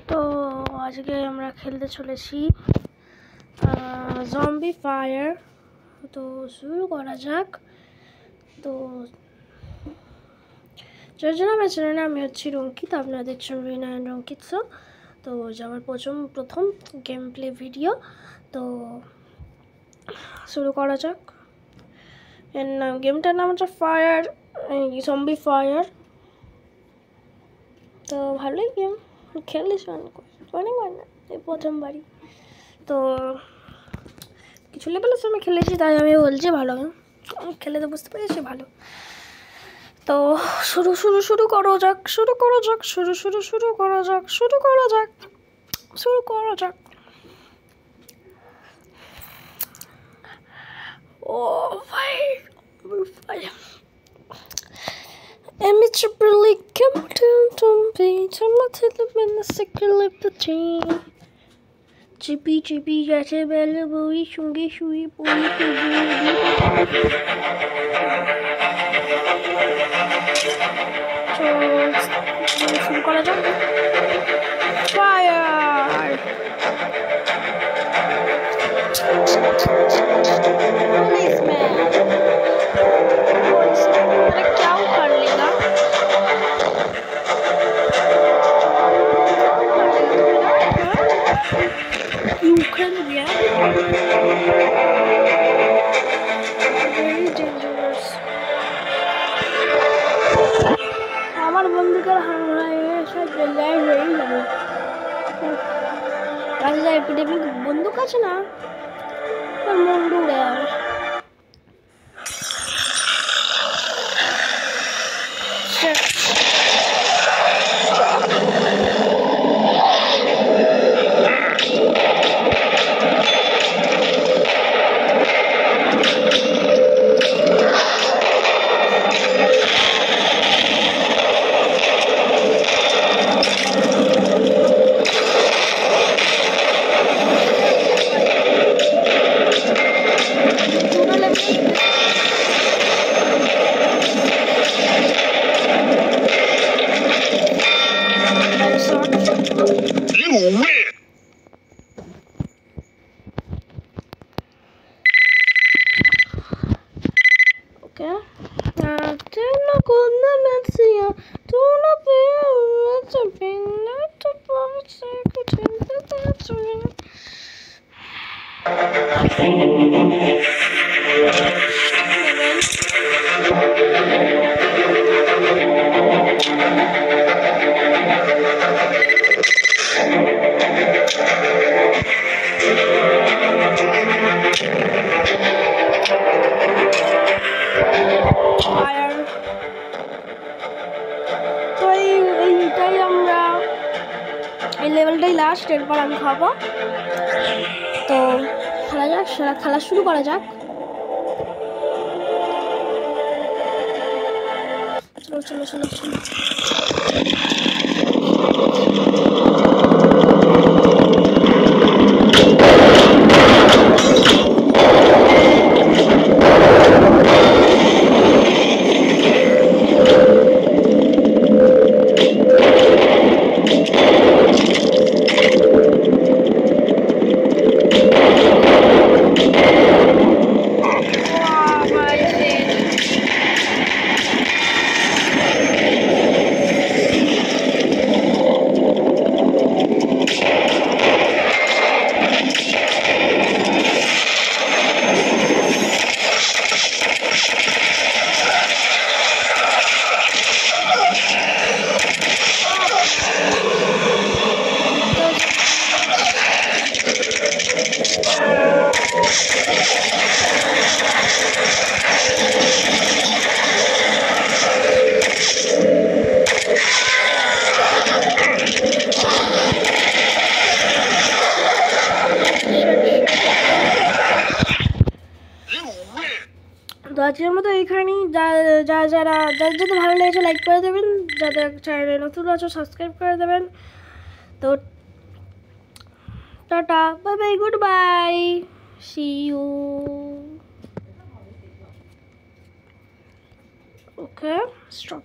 তো আজকে আমরা খেলতে চলেছি জম্বি ফায়ার। তো শুরু করা যাক। তো যার জন্য আমার চ্যানেলে আমি হচ্ছি রঙ্কিত, আপনারা দেখছেন রিনায়ন রঙ্কিত শো। তো আমার প্রথম গেম প্লে ভিডিও। তো শুরু করা যাক। এর নাম গেমটার নাম হচ্ছে ফায়ার, জম্বি ফায়ার। তো ভালোই গেম, খেলেছি অনেকবার না, এই প্রথমবারই। তো কিছু লেভেলের সময় খেলেছি, তাই আমি বলছি ভালো গেম, খেলে তো বুঝতে পেরেছি ভালো। তো শুরু করা যাক। ও ভাই, Amateur League Captain Tombi, Tomato in the second lip the team. Chippy, gotcha, bella, boy, shungy, boy, শুরু করা যাক। ফায়ার! Policeman! अरे क्या उखाड़ लेगा? You can react. Very dangerous. আমার বন্দুকের হামলায় সব জায়গায় হয়ে যাবে। রাস্তায় এপিডেমিক বন্দুক আছে না, তার মন্ডু উড়ে যাবে। এই লেভেলটাই লাস্ট, এরপর আমি খাবো। তো খেলা শুরু করা যাক। চলো তো আজকের মতো এইখানেই। যাদের ভালো লেগেছে লাইক করে দেবেন, যাদের চ্যানেলে নতুন আছে সাবস্ক্রাইব করে দেবেন। তো tata, bye bye, good bye, see you. Okay, stop.